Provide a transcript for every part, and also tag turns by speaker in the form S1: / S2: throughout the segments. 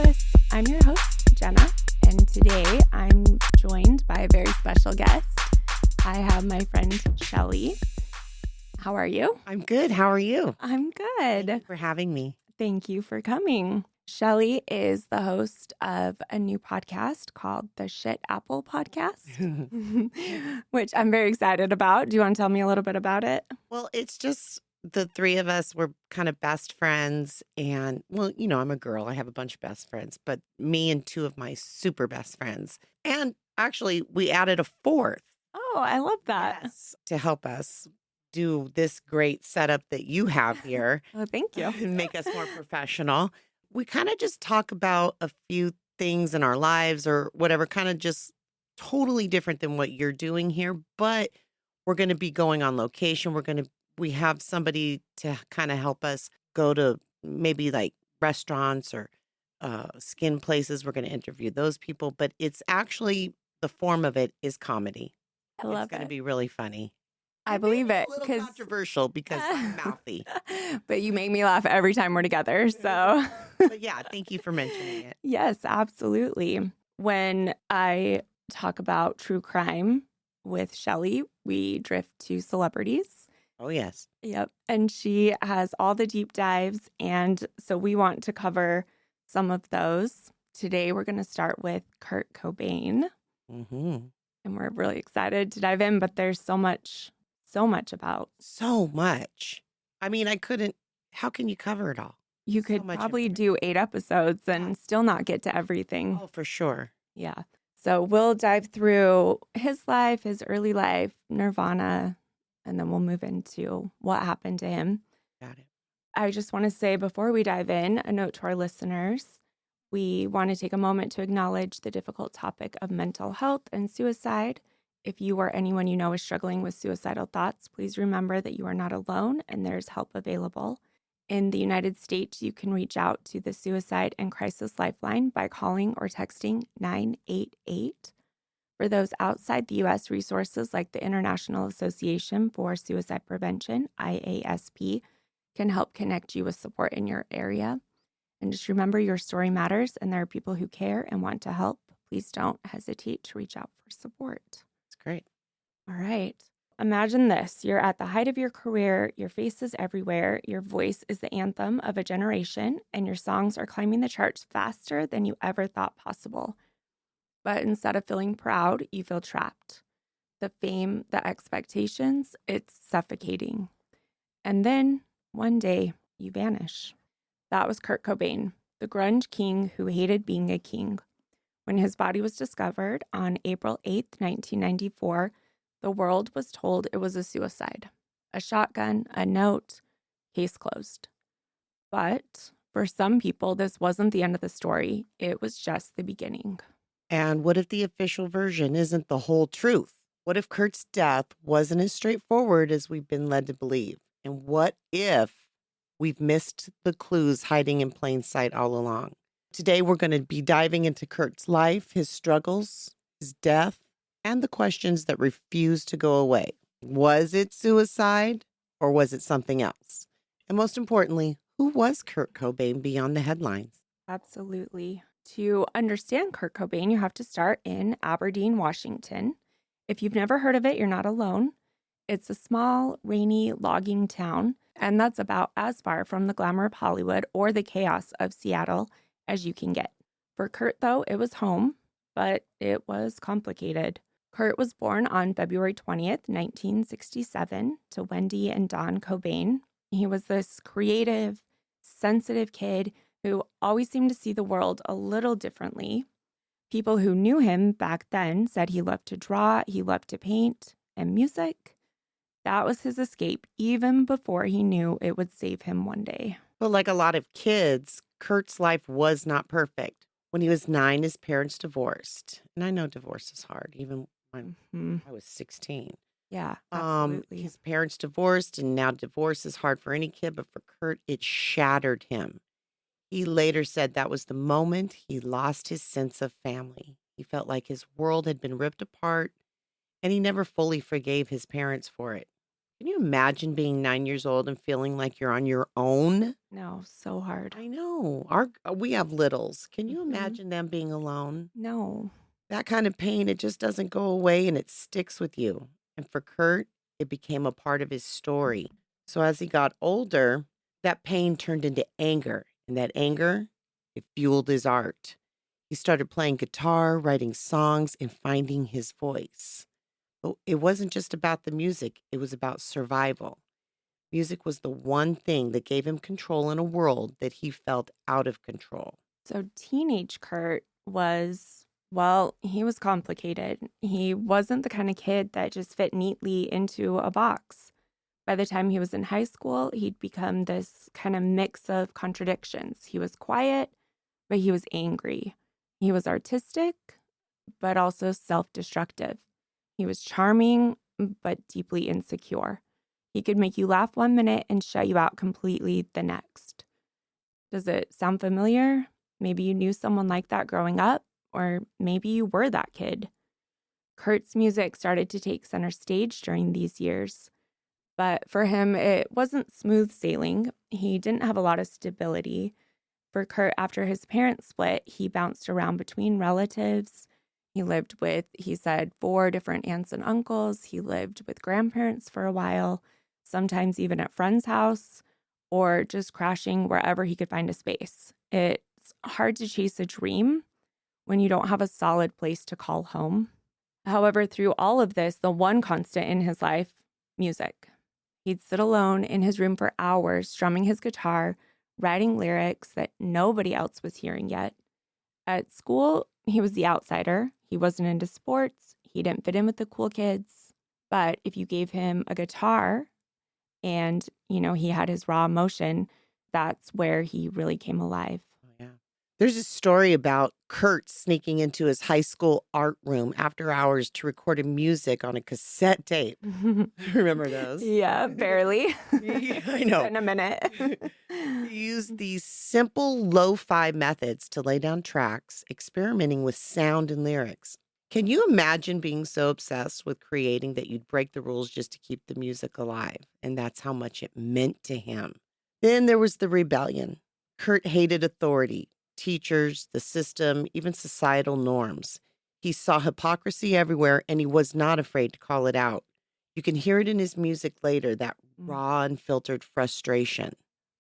S1: us. I'm your host, Jenna, and today I'm joined by a very special guest. I have my friend, Shelley. How are you?
S2: I'm good. How are you?
S1: I'm good.
S2: Thank you for having me.
S1: Thank you for coming. Shelley is the host of a new podcast called the Shit Apple Podcast, which I'm very excited about. Do you want to tell me a little bit about it?
S2: Well, it's just the three of us were kind of best friends. And, well, I'm a girl. I have a bunch of best friends, but me and two of my super best friends. And actually, we added a fourth.
S1: Oh, I love that.
S2: Yes, to help us do this great setup that you have here.
S1: Oh, thank you.
S2: And make us more professional. We kind of just talk about a few things in our lives or whatever, kind of just totally different than what you're doing here. But we're going to be going on location. We have somebody to kind of help us go to maybe like restaurants or skin places. We're going to interview those people. But it's actually, the form of it is comedy.
S1: I love
S2: It's going to
S1: it.
S2: be really funny.
S1: I believe it.
S2: A little controversial because I'm mouthy.
S1: But you make me laugh every time we're together. So,
S2: But yeah, thank you for mentioning it.
S1: yes, absolutely. When I talk about true crime with Shelley, we drift to celebrities.
S2: Oh, yes.
S1: Yep. And she has all the deep dives. And so we want to cover some of those. Today, we're going to start with Kurt Cobain.
S2: Mm-hmm.
S1: And we're really excited to dive in, but there's so much about.
S2: So much. I mean, how can you cover it all?
S1: You
S2: So
S1: could
S2: much
S1: probably do 8 episodes and still not get to everything.
S2: Oh, for sure.
S1: Yeah. So we'll dive through his life, his early life, Nirvana, and then we'll move into what happened to him.
S2: Got it.
S1: I just want to say before we dive in, a note to our listeners. We want to take a moment to acknowledge the difficult topic of mental health and suicide. If you or anyone you know is struggling with suicidal thoughts, please remember that you are not alone and there's help available. In the United States, you can reach out to the Suicide and Crisis Lifeline by calling or texting 988. For those outside the U.S., resources like the International Association for Suicide Prevention, IASP, can help connect you with support in your area. And just remember, your story matters and there are people who care and want to help. Please don't hesitate to reach out for support.
S2: It's great.
S1: All right. Imagine this. You're at the height of your career. Your face is everywhere. Your voice is the anthem of a generation, and your songs are climbing the charts faster than you ever thought possible. But instead of feeling proud, you feel trapped. The fame, the expectations, it's suffocating. And then one day you vanish. That was Kurt Cobain, the grunge king who hated being a king. When his body was discovered on April 8th, 1994, the world was told it was a suicide. A shotgun, a note, case closed. But for some people, this wasn't the end of the story. It was just the beginning.
S2: And what if the official version isn't the whole truth? What if Kurt's death wasn't as straightforward as we've been led to believe? And what if we've missed the clues hiding in plain sight all along? Today, we're going to be diving into Kurt's life, his struggles, his death, and the questions that refuse to go away. Was it suicide or was it something else? And most importantly, who was Kurt Cobain beyond the headlines?
S1: Absolutely. To understand Kurt Cobain, you have to start in Aberdeen, Washington. If you've never heard of it, you're not alone. It's a small, rainy logging town, and that's about as far from the glamour of Hollywood or the chaos of Seattle as you can get. For Kurt, though, it was home, but it was complicated. Kurt was born on February 20th, 1967, to Wendy and Don Cobain. He was this creative, sensitive kid who always seemed to see the world a little differently. People who knew him back then said he loved to draw, he loved to paint, and music. That was his escape, even before he knew it would save him one day.
S2: But like a lot of kids, Kurt's life was not perfect. When he was 9, his parents divorced. And I know divorce is hard, even when I was 16.
S1: Yeah, absolutely.
S2: His parents divorced, and now divorce is hard for any kid, but for Kurt, it shattered him. He later said that was the moment he lost his sense of family. He felt like his world had been ripped apart, and he never fully forgave his parents for it. Can you imagine being 9 years old and feeling like you're on your own?
S1: No, so hard.
S2: I know. We have littles. Can you
S1: Hmm.
S2: imagine them being alone?
S1: No.
S2: That kind of pain, it just doesn't go away and it sticks with you. And for Kurt, it became a part of his story. So as he got older, that pain turned into anger. And that anger, it fueled his art. He started playing guitar, writing songs, and finding his voice. But it wasn't just about the music, it was about survival. Music was the one thing that gave him control in a world that he felt out of control.
S1: So teenage Kurt was, well, he was complicated. He wasn't the kind of kid that just fit neatly into a box. By the time he was in high school, he'd become this kind of mix of contradictions. He was quiet, but he was angry. He was artistic, but also self destructive. He was charming, but deeply insecure. He could make you laugh one minute and shut you out completely the next. Does it sound familiar? Maybe you knew someone like that growing up, or maybe you were that kid. Kurt's music started to take center stage during these years. But for him, it wasn't smooth sailing. He didn't have a lot of stability. For Kurt, after his parents split, he bounced around between relatives. He lived with, he said, 4 different aunts and uncles. He lived with grandparents for a while, sometimes even at friends' house, or just crashing wherever he could find a space. It's hard to chase a dream when you don't have a solid place to call home. However, through all of this, the one constant in his life, music. He'd sit alone in his room for hours, strumming his guitar, writing lyrics that nobody else was hearing yet. At school, he was the outsider. He wasn't into sports. He didn't fit in with the cool kids. But if you gave him a guitar and, he had his raw emotion, that's where he really came alive.
S2: Oh, yeah. There's a story about Kurt sneaking into his high school art room after hours to record a music on a cassette tape. Remember those?
S1: Yeah, barely.
S2: Yeah, I know.
S1: In a minute.
S2: He used these simple lo-fi methods to lay down tracks, experimenting with sound and lyrics. Can you imagine being so obsessed with creating that you'd break the rules just to keep the music alive? And that's how much it meant to him. Then there was the rebellion. Kurt hated authority, teachers, the system, even societal norms. He saw hypocrisy everywhere and he was not afraid to call it out. You can hear it in his music later, that raw, unfiltered frustration.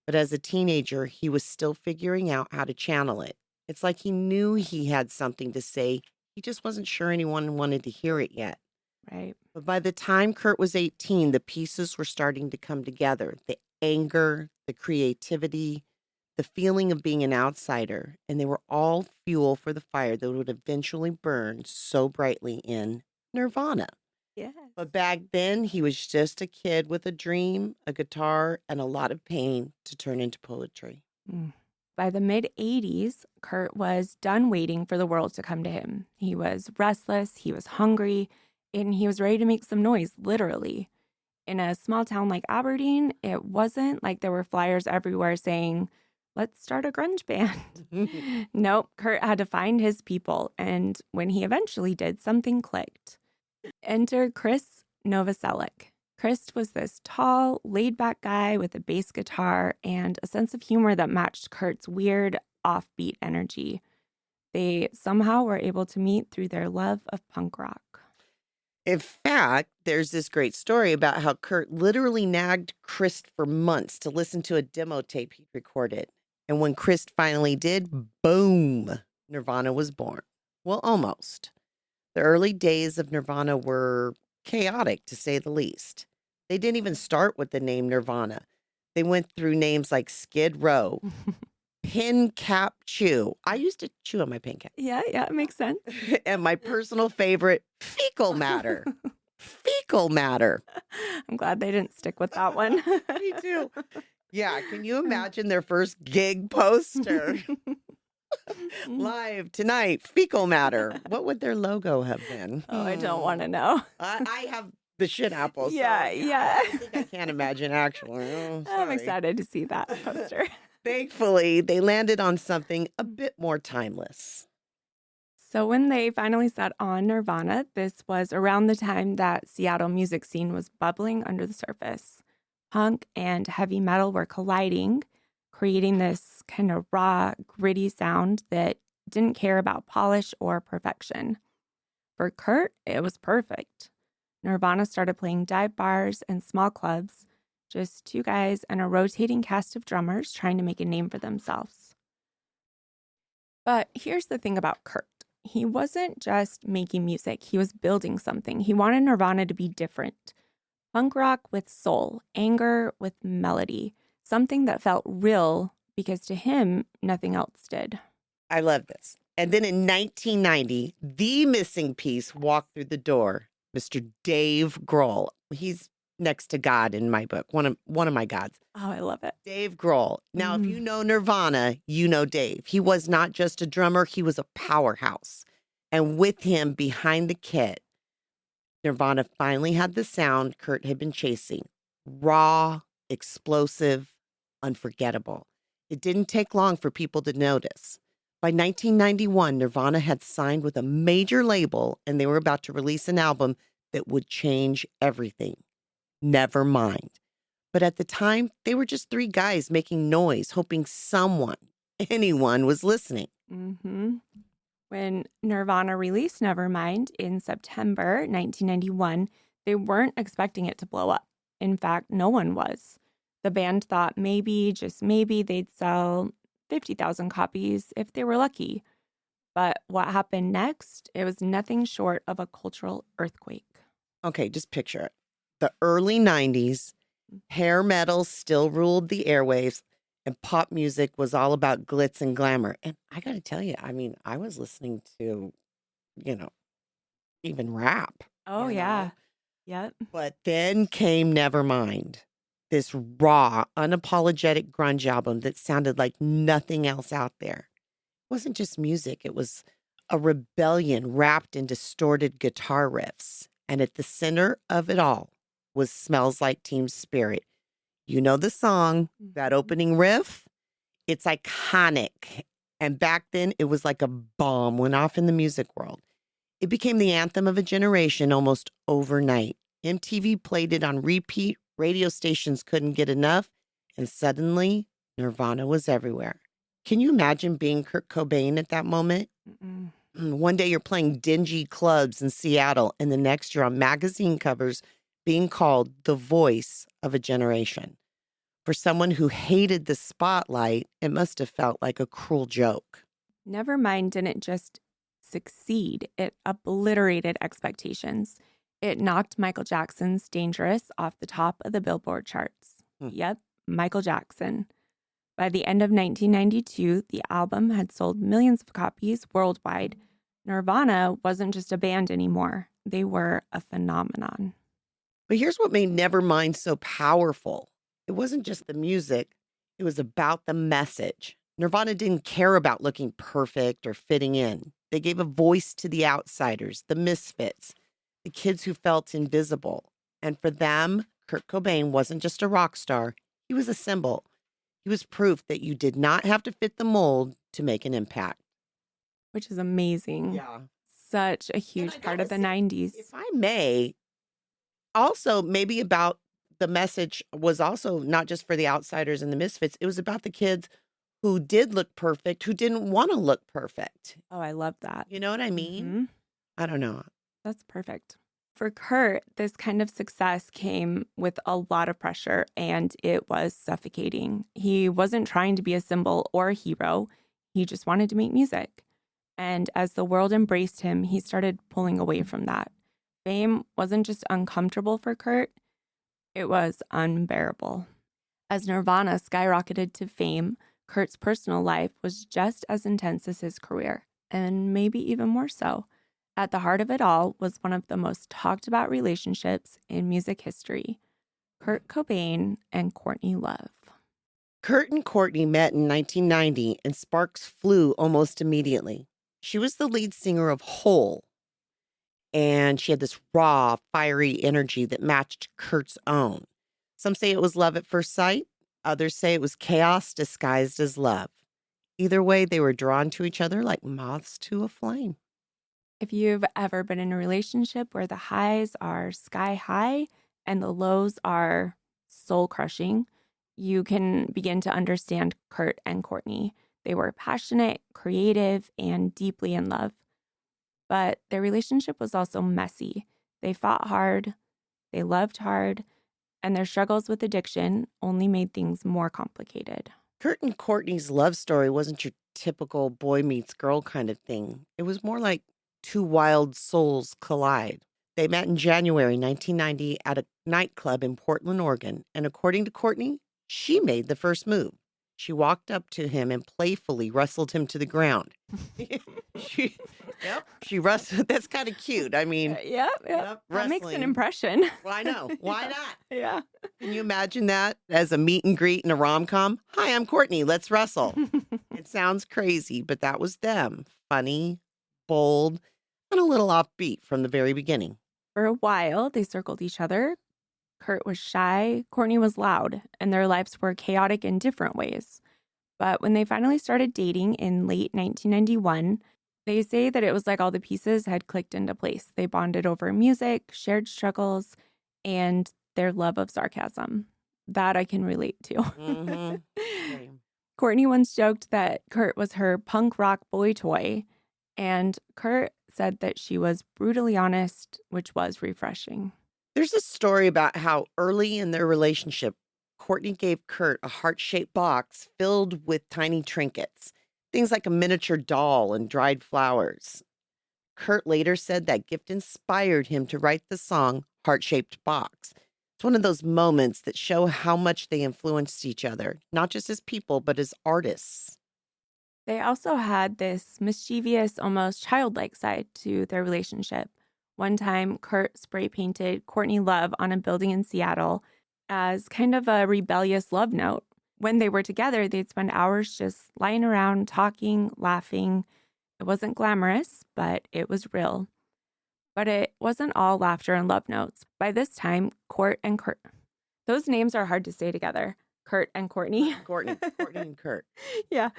S2: But as a teenager, he was still figuring out how to channel it. It's like he knew he had something to say. He just wasn't sure anyone wanted to hear it yet.
S1: Right.
S2: But by the time Kurt was 18, the pieces were starting to come together. The anger, the creativity, the feeling of being an outsider. And they were all fuel for the fire that would eventually burn so brightly in Nirvana.
S1: Yes.
S2: But back then, he was just a kid with a dream, a guitar, and a lot of pain to turn into poetry.
S1: By the mid-'80s, Kurt was done waiting for the world to come to him. He was restless, he was hungry, and he was ready to make some noise, literally. In a small town like Aberdeen, it wasn't like there were flyers everywhere saying, let's start a grunge band. Nope, Kurt had to find his people, and when he eventually did, something clicked. Enter Chris Novoselic. Chris was this tall, laid-back guy with a bass guitar and a sense of humor that matched Kurt's weird, offbeat energy. They somehow were able to meet through their love of punk rock.
S2: In fact, there's this great story about how Kurt literally nagged Chris for months to listen to a demo tape he recorded. And when Chris finally did, boom, Nirvana was born. Well, almost. The early days of Nirvana were chaotic, to say the least. They didn't even start with the name Nirvana. They went through names like Skid Row, Pin Cap Chew. I used to chew on my pin cap.
S1: Yeah, it makes sense.
S2: And my personal favorite, Fecal Matter. Fecal Matter.
S1: I'm glad they didn't stick with that one.
S2: Me too. Yeah, can you imagine their first gig poster? Live tonight, Fecal Matter. What would their logo have been?
S1: Oh, I don't want to know.
S2: I have the shit apple. So
S1: Yeah.
S2: I can't imagine actually. Oh,
S1: I'm
S2: sorry.
S1: excited to see that poster.
S2: Thankfully, they landed on something a bit more timeless.
S1: So when they finally set on Nirvana, this was around the time that Seattle music scene was bubbling under the surface. Punk and heavy metal were colliding, creating this kind of raw, gritty sound that didn't care about polish or perfection. For Kurt, it was perfect. Nirvana started playing dive bars and small clubs, just two guys and a rotating cast of drummers trying to make a name for themselves. But here's the thing about Kurt. He wasn't just making music, he was building something. He wanted Nirvana to be different. Punk rock with soul, anger with melody, something that felt real because to him, nothing else did.
S2: I love this. And then in 1990, the missing piece walked through the door, Mr. Dave Grohl. He's next to God in my book, one of my gods.
S1: Oh, I love it.
S2: Dave Grohl. Now, if you know Nirvana, you know Dave. He was not just a drummer, he was a powerhouse. And with him behind the kit, Nirvana finally had the sound Kurt had been chasing. Raw, explosive, unforgettable. It didn't take long for people to notice. By 1991, Nirvana had signed with a major label and they were about to release an album that would change everything. Never mind. But at the time, they were just three guys making noise, hoping anyone was listening.
S1: Mm-hmm. When Nirvana released Nevermind in September 1991, they weren't expecting it to blow up. In fact, no one was. The band thought maybe, just maybe, they'd sell 50,000 copies if they were lucky. But what happened next, it was nothing short of a cultural earthquake.
S2: Okay, just picture it. The early 90s, hair metal still ruled the airwaves, and pop music was all about glitz and glamour. And I got to tell you, I mean, I was listening to, even rap.
S1: Oh, yeah. Yep.
S2: But then came Nevermind, this raw, unapologetic grunge album that sounded like nothing else out there. It wasn't just music, it was a rebellion wrapped in distorted guitar riffs. And at the center of it all was Smells Like Teen Spirit. You know the song, that opening riff? It's iconic. And back then, it was like a bomb went off in the music world. It became the anthem of a generation almost overnight. MTV played it on repeat. Radio stations couldn't get enough. And suddenly, Nirvana was everywhere. Can you imagine being Kurt Cobain at that moment?
S1: Mm-mm.
S2: One day you're playing dingy clubs in Seattle, and the next you're on magazine covers being called the voice of a generation. For someone who hated the spotlight, it must have felt like a cruel joke.
S1: Nevermind didn't just succeed, it obliterated expectations. It knocked Michael Jackson's Dangerous off the top of the Billboard charts. Yep, Michael Jackson. By the end of 1992, the album had sold millions of copies worldwide. Nirvana wasn't just a band anymore. They were a phenomenon.
S2: But here's what made Nevermind so powerful. It wasn't just the music. It was about the message. Nirvana didn't care about looking perfect or fitting in. They gave a voice to the outsiders, the misfits, the kids who felt invisible. And for them, Kurt Cobain wasn't just a rock star. He was a symbol. He was proof that you did not have to fit the mold to make an impact.
S1: Which is amazing.
S2: Yeah.
S1: Such a huge part of the 90s.
S2: If I may, also maybe about the message was also not just for the outsiders and the misfits. It was about the kids who did look perfect, who didn't want to look perfect.
S1: Oh, I love that.
S2: You know what I mean? I don't know.
S1: That's perfect. For Kurt, this kind of success came with a lot of pressure and it was suffocating. He wasn't trying to be a symbol or a hero. He just wanted to make music. And as the world embraced him, he started pulling away from that. Fame wasn't just uncomfortable for Kurt, it was unbearable. As Nirvana skyrocketed to fame, Kurt's personal life was just as intense as his career, and maybe even more so. At the heart of it all was one of the most talked about relationships in music history, Kurt Cobain and Courtney Love.
S2: Kurt and Courtney met in 1990 and sparks flew almost immediately. She was the lead singer of Hole, and she had this raw, fiery energy that matched Kurt's own. Some say it was love at first sight. Others say it was chaos disguised as love. Either way, they were drawn to each other like moths to a flame.
S1: If you've ever been in a relationship where the highs are sky high and the lows are soul crushing, you can begin to understand Kurt and Courtney. They were passionate, creative, and deeply in love. But their relationship was also messy. They fought hard, they loved hard, and their struggles with addiction only made things more complicated.
S2: Kurt and Courtney's love story wasn't your typical boy meets girl kind of thing. It was more like two wild souls collide. They met in January 1990 at a nightclub in Portland, Oregon, and according to Courtney, she made the first move. She walked up to him and playfully wrestled him to the ground. she, she wrestled. That's kind of cute. I mean,
S1: That makes an
S2: wrestling.
S1: impression.
S2: Well, I know. Why not?
S1: Yeah.
S2: Can you imagine that as a meet and greet in a rom-com? Hi, I'm Courtney. Let's wrestle. It sounds crazy, but that was them. Funny, bold, and a little offbeat from the very beginning.
S1: For a while, they circled each other. Kurt was shy, Courtney was loud, and their lives were chaotic in different ways. But when they finally started dating in late 1991, they say that it was like all the pieces had clicked into place. They bonded over music, shared struggles, and their love of sarcasm. That I can relate to.
S2: Mm-hmm. Okay.
S1: Courtney once joked that Kurt was her punk rock boy toy, and Kurt said that she was brutally honest, which was refreshing.
S2: There's a story about how early in their relationship, Courtney gave Kurt a heart-shaped box filled with tiny trinkets, things like a miniature doll and dried flowers. Kurt later said that gift inspired him to write the song Heart-Shaped Box. It's one of those moments that show how much they influenced each other, not just as people, but as artists.
S1: They also had this mischievous, almost childlike side to their relationship. One time, Kurt spray painted Courtney Love on a building in Seattle as kind of a rebellious love note. When they were together, they'd spend hours just lying around, talking, laughing. It wasn't glamorous, but it was real. But it wasn't all laughter and love notes. By this time, Kurt, those names are hard to say together. Kurt and Courtney.
S2: Courtney and Kurt.
S1: Yeah.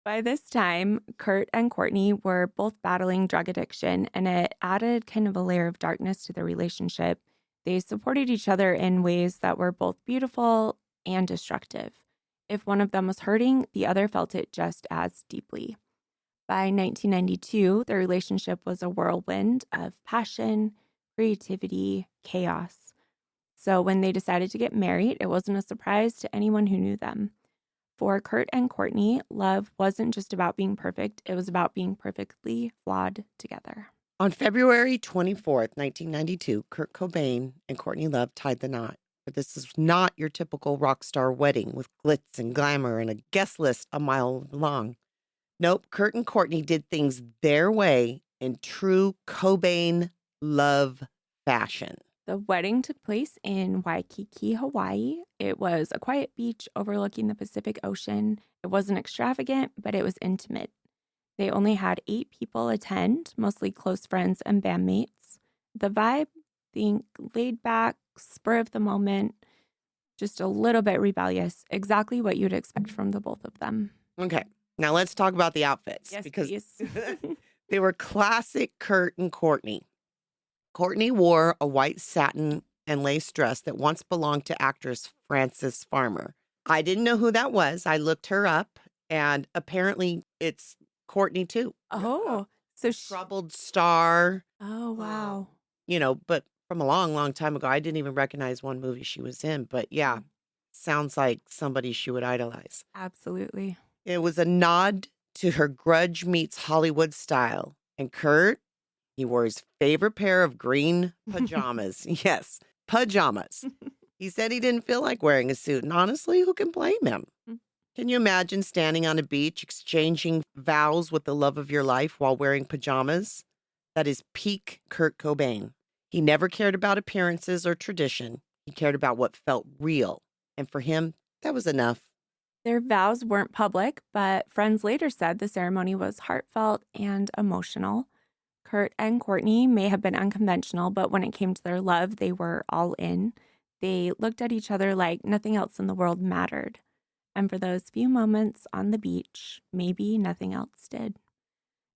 S1: By this time, Kurt and Courtney were both battling drug addiction, and it added kind of a layer of darkness to their relationship. They supported each other in ways that were both beautiful and destructive. If one of them was hurting, the other felt it just as deeply. By 1992, their relationship was a whirlwind of passion, creativity, chaos. So when they decided to get married, it wasn't a surprise to anyone who knew them. For Kurt and Courtney, love wasn't just about being perfect, it was about being perfectly flawed together.
S2: On February 24th, 1992, Kurt Cobain and Courtney Love tied the knot. But this is not your typical rock star wedding with glitz and glamour and a guest list a mile long. Nope, Kurt and Courtney did things their way in true Cobain love fashion.
S1: The wedding took place in Waikiki, Hawaii. It was a quiet beach overlooking the Pacific Ocean. It wasn't extravagant, but it was intimate. They only had 8 people attend, mostly close friends and bandmates. The vibe, think laid back, spur of the moment, just a little bit rebellious, exactly what you'd expect from the both of them.
S2: Okay, now let's talk about the outfits.
S1: Yes,
S2: because
S1: please.
S2: they were classic Kurt and Courtney. Courtney wore a white satin and lace dress that once belonged to actress Frances Farmer. I didn't know who that was. I looked her up, and apparently it's Courtney too.
S1: Oh, so
S2: Troubled star.
S1: Oh, wow.
S2: But from a long, long time ago, I didn't even recognize one movie she was in. But yeah, sounds like somebody she would idolize.
S1: Absolutely.
S2: It was a nod to her Grudge meets Hollywood style. And Kurt, he wore his favorite pair of green pajamas. Yes, pajamas. He said he didn't feel like wearing a suit. And honestly, who can blame him? Can you imagine standing on a beach, exchanging vows with the love of your life while wearing pajamas? That is peak Kurt Cobain. He never cared about appearances or tradition. He cared about what felt real. And for him, that was enough.
S1: Their vows weren't public, but friends later said the ceremony was heartfelt and emotional. Kurt and Courtney may have been unconventional, but when it came to their love, they were all in. They looked at each other like nothing else in the world mattered. And for those few moments on the beach, maybe nothing else did.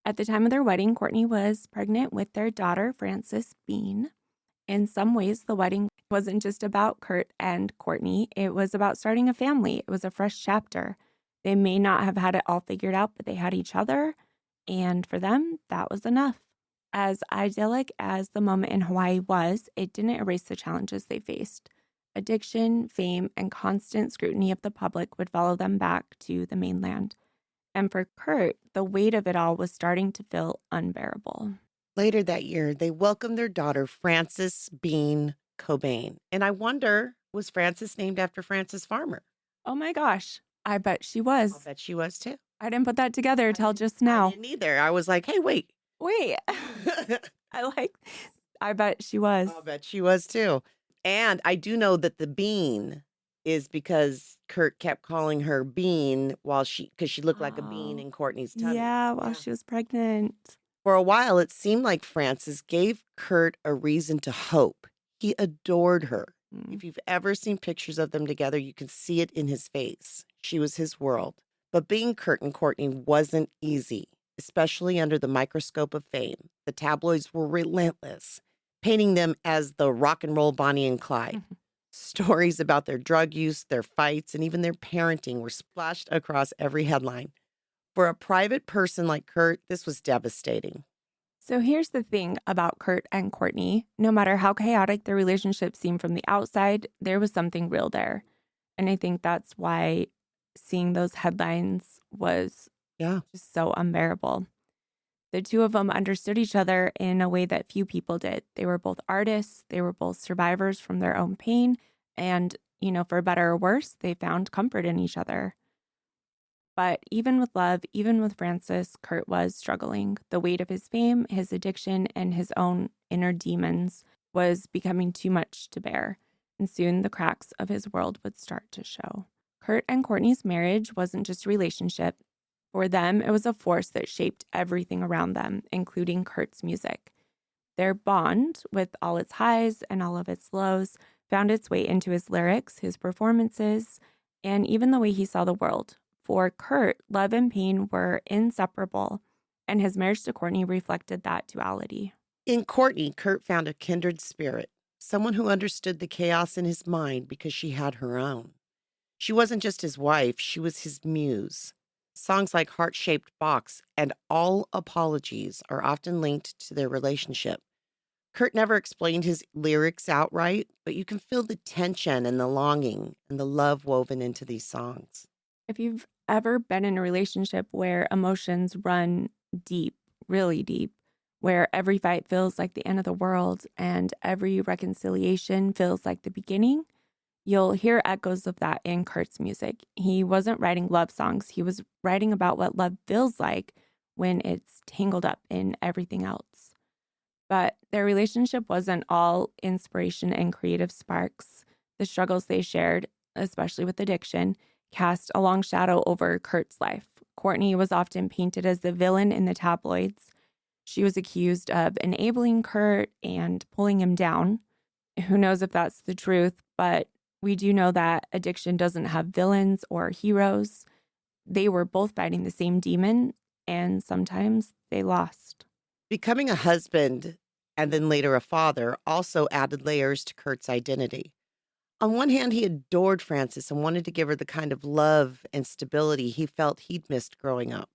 S1: At the time of their wedding, Courtney was pregnant with their daughter, Frances Bean. In some ways, the wedding wasn't just about Kurt and Courtney. It was about starting a family. It was a fresh chapter. They may not have had it all figured out, but they had each other. And for them, that was enough. As idyllic as the moment in Hawaii was, it didn't erase the challenges they faced. Addiction, fame, and constant scrutiny of the public would follow them back to the mainland. And for Kurt, the weight of it all was starting to feel unbearable.
S2: Later that year, they welcomed their daughter, Frances Bean Cobain. And I wonder, was Frances named after Frances Farmer?
S1: Oh my gosh, I bet she
S2: I'll
S1: was.
S2: bet she was too.
S1: I didn't put that together till just
S2: I
S1: now.
S2: didn't either. I was like, hey, wait.
S1: Wait, I bet she was.
S2: I'll bet she was too. And I do know that the bean is because Kurt kept calling her Bean because she looked like a bean
S1: Oh,
S2: in Courtney's tummy.
S1: yeah, while she was pregnant.
S2: For a while, it seemed like Frances gave Kurt a reason to hope. He adored her.
S1: Mm.
S2: If you've ever seen pictures of them together, you can see it in his face. She was his world. But being Kurt and Courtney wasn't easy, especially under the microscope of fame. The tabloids were relentless, painting them as the rock and roll Bonnie and Clyde. Stories about their drug use, their fights, and even their parenting were splashed across every headline. For a private person like Kurt, this was devastating.
S1: So here's the thing about Kurt and Courtney. No matter how chaotic their relationship seemed from the outside, there was something real there. And I think that's why seeing those headlines was just so unbearable. The two of them understood each other in a way that few people did. They were both artists. They were both survivors from their own pain. And, for better or worse, they found comfort in each other. But even with love, even with Frances, Kurt was struggling. The weight of his fame, his addiction, and his own inner demons was becoming too much to bear. And soon the cracks of his world would start to show. Kurt and Courtney's marriage wasn't just a relationship. For them, it was a force that shaped everything around them, including Kurt's music. Their bond, with all its highs and all of its lows, found its way into his lyrics, his performances, and even the way he saw the world. For Kurt, love and pain were inseparable, and his marriage to Courtney reflected that duality.
S2: In Courtney, Kurt found a kindred spirit, someone who understood the chaos in his mind because she had her own. She wasn't just his wife, she was his muse. Songs like Heart-Shaped Box and All Apologies are often linked to their relationship. Kurt never explained his lyrics outright, but you can feel the tension and the longing and the love woven into these songs.
S1: If you've ever been in a relationship where emotions run deep, really deep, where every fight feels like the end of the world and every reconciliation feels like the beginning, you'll hear echoes of that in Kurt's music. He wasn't writing love songs. He was writing about what love feels like when it's tangled up in everything else. But their relationship wasn't all inspiration and creative sparks. The struggles they shared, especially with addiction, cast a long shadow over Kurt's life. Courtney was often painted as the villain in the tabloids. She was accused of enabling Kurt and pulling him down. Who knows if that's the truth, but we do know that addiction doesn't have villains or heroes. They were both fighting the same demon, and sometimes they lost.
S2: Becoming a husband and then later a father also added layers to Kurt's identity. On one hand, he adored Frances and wanted to give her the kind of love and stability he felt he'd missed growing up.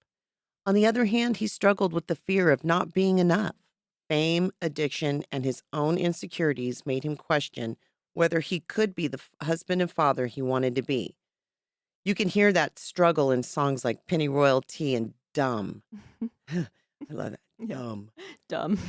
S2: On the other hand, he struggled with the fear of not being enough. Fame, addiction, and his own insecurities made him question whether he could be the husband and father he wanted to be. You can hear that struggle in songs like Pennyroyal Tea and Dumb. I love that.
S1: Dumb.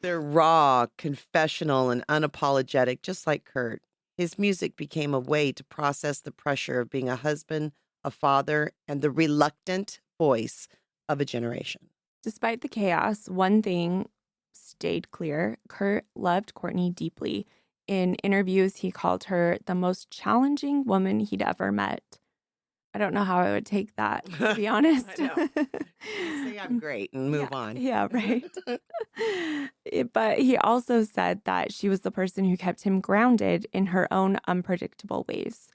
S2: They're raw, confessional, and unapologetic, just like Kurt. His music became a way to process the pressure of being a husband, a father, and the reluctant voice of a generation.
S1: Despite the chaos, one thing stayed clear. Kurt loved Courtney deeply. In interviews, he called her the most challenging woman he'd ever met. I don't know how I would take that, to be honest.
S2: I know. Say I'm great and move on.
S1: Yeah, right. But he also said that she was the person who kept him grounded in her own unpredictable ways.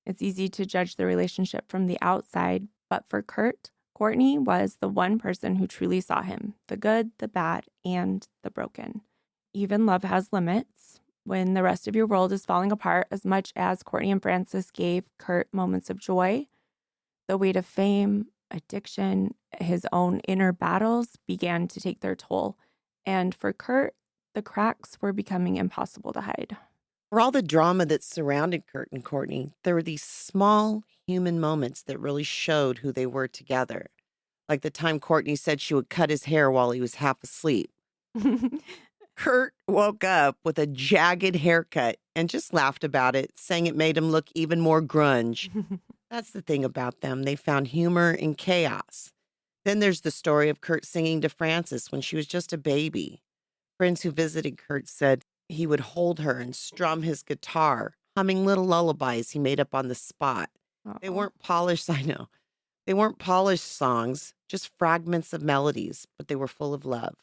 S1: It's easy to judge the relationship from the outside, but for Kurt, Courtney was the one person who truly saw him, the good, the bad, and the broken. Even love has limits. When the rest of your world is falling apart, as much as Courtney and Francis gave Kurt moments of joy, the weight of fame, addiction, his own inner battles began to take their toll. And for Kurt, the cracks were becoming impossible to hide.
S2: For all the drama that surrounded Kurt and Courtney, there were these small human moments that really showed who they were together. Like the time Courtney said she would cut his hair while he was half asleep. Kurt woke up with a jagged haircut and just laughed about it, saying it made him look even more grunge. That's the thing about them. They found humor in chaos. Then there's the story of Kurt singing to Frances when she was just a baby. Friends who visited Kurt said he would hold her and strum his guitar, humming little lullabies he made up on the spot. They
S1: Uh-oh.
S2: weren't polished, I know. They weren't polished songs, just fragments of melodies, but they were full of love.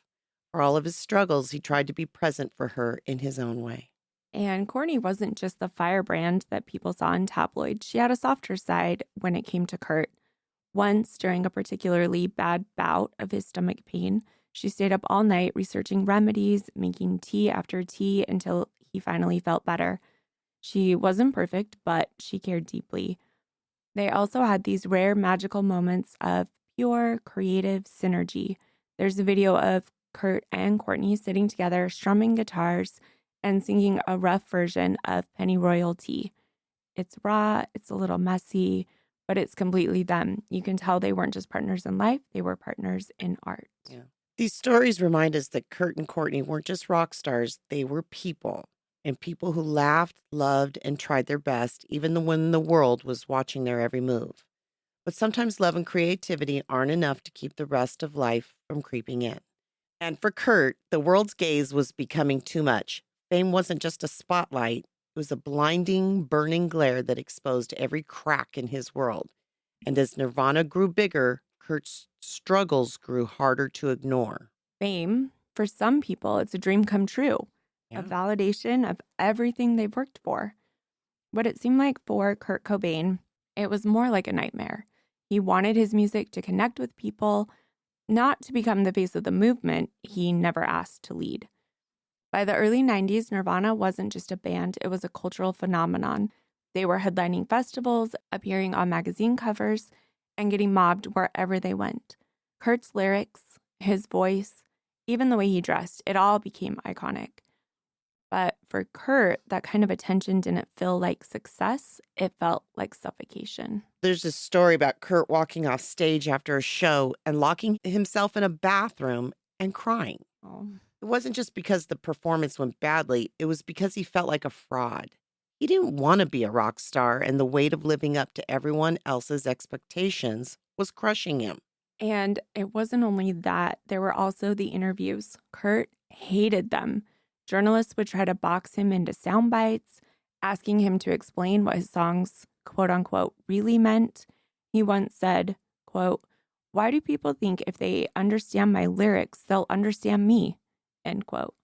S2: For all of his struggles, he tried to be present for her in his own way.
S1: And Courtney wasn't just the firebrand that people saw in tabloids. She had a softer side when it came to Kurt. Once, during a particularly bad bout of his stomach pain, she stayed up all night researching remedies, making tea after tea until he finally felt better. She wasn't perfect, but she cared deeply. They also had these rare magical moments of pure creative synergy. There's a video of Kurt and Courtney sitting together, strumming guitars and singing a rough version of Pennyroyal Tea. It's raw, it's a little messy, but it's completely them. You can tell they weren't just partners in life, they were partners in art.
S2: Yeah. These stories remind us that Kurt and Courtney weren't just rock stars, they were people. And people who laughed, loved, and tried their best, even when the world was watching their every move. But sometimes love and creativity aren't enough to keep the rest of life from creeping in. And for Kurt, the world's gaze was becoming too much. Fame wasn't just a spotlight, it was a blinding, burning glare that exposed every crack in his world. And as Nirvana grew bigger, Kurt's struggles grew harder to ignore.
S1: Fame, for some people, it's a dream come true,
S2: Yeah.
S1: a validation of everything they've worked for. What it seemed like for Kurt Cobain, it was more like a nightmare. He wanted his music to connect with people, not to become the face of the movement he never asked to lead. By the early 90s, Nirvana wasn't just a band, it was a cultural phenomenon. They were headlining festivals, appearing on magazine covers, and getting mobbed wherever they went. Kurt's lyrics, his voice, even the way he dressed, it all became iconic. But for Kurt, that kind of attention didn't feel like success. It felt like suffocation.
S2: There's a story about Kurt walking off stage after a show and locking himself in a bathroom and crying.
S1: Oh.
S2: It wasn't just because the performance went badly, it was because he felt like a fraud. He didn't want to be a rock star, and the weight of living up to everyone else's expectations was crushing him.
S1: And it wasn't only that, there were also the interviews. Kurt hated them. Journalists would try to box him into sound bites, asking him to explain what his songs, quote unquote, really meant. He once said, quote, "Why do people think if they understand my lyrics, they'll understand me?" End quote.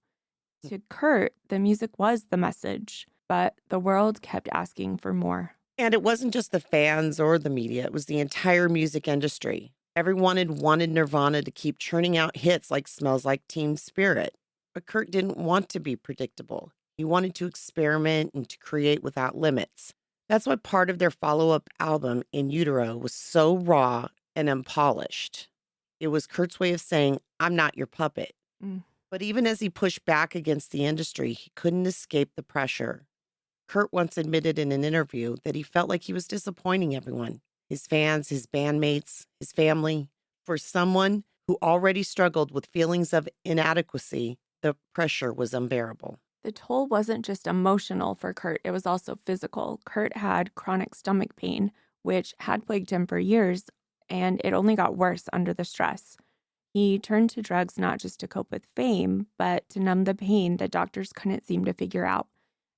S1: To Kurt, the music was the message, but the world kept asking for more.
S2: And it wasn't just the fans or the media, it was the entire music industry. Everyone had wanted Nirvana to keep churning out hits like Smells Like Teen Spirit. But Kurt didn't want to be predictable. He wanted to experiment and to create without limits. That's why part of their follow-up album, In Utero, was so raw and unpolished. It was Kurt's way of saying, I'm not your puppet.
S1: Mm.
S2: But even as he pushed back against the industry, he couldn't escape the pressure. Kurt once admitted in an interview that he felt like he was disappointing everyone, his fans, his bandmates, his family. For someone who already struggled with feelings of inadequacy, the pressure was unbearable.
S1: The toll wasn't just emotional for Kurt, it was also physical. Kurt had chronic stomach pain, which had plagued him for years, and it only got worse under the stress. He turned to drugs not just to cope with fame, but to numb the pain that doctors couldn't seem to figure out.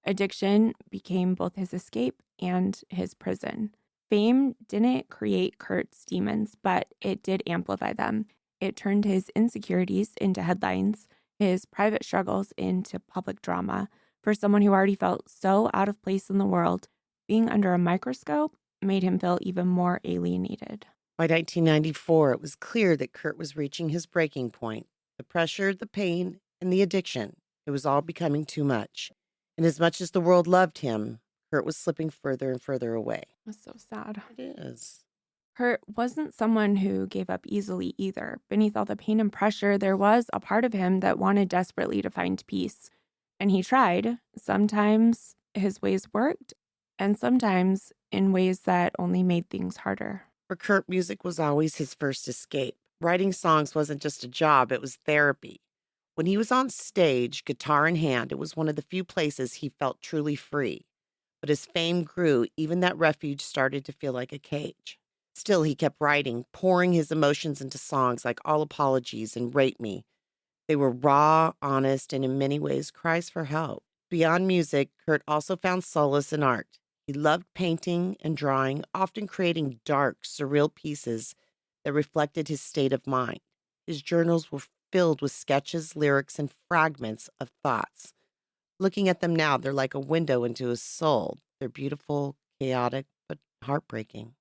S1: Addiction became both his escape and his prison. Fame didn't create Kurt's demons, but it did amplify them. It turned his insecurities into headlines, his private struggles into public drama. For someone who already felt so out of place in the world, being under a microscope made him feel even more alienated.
S2: By 1994, it was clear that Kurt was reaching his breaking point. The pressure, the pain, and the addiction. It was all becoming too much. And as much as the world loved him, Kurt was slipping further and further away.
S1: That's so sad.
S2: It is.
S1: Kurt wasn't someone who gave up easily either. Beneath all the pain and pressure, there was a part of him that wanted desperately to find peace. And he tried. Sometimes his ways worked, and sometimes in ways that only made things harder.
S2: For Kurt, music was always his first escape. Writing songs wasn't just a job, it was therapy. When he was on stage, guitar in hand, it was one of the few places he felt truly free. But as fame grew, even that refuge started to feel like a cage. Still, he kept writing, pouring his emotions into songs like All Apologies and Rate Me. They were raw, honest, and in many ways cries for help. Beyond music, Kurt also found solace in art. He loved painting and drawing, often creating dark, surreal pieces that reflected his state of mind. His journals were filled with sketches, lyrics, and fragments of thoughts. Looking at them now, they're like a window into his soul. They're beautiful, chaotic, but heartbreaking.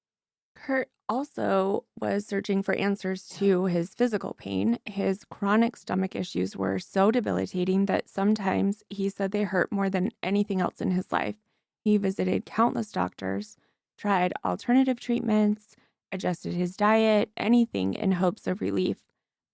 S1: Kurt also was searching for answers to his physical pain. His chronic stomach issues were so debilitating that sometimes he said they hurt more than anything else in his life. He visited countless doctors, tried alternative treatments, adjusted his diet, anything in hopes of relief,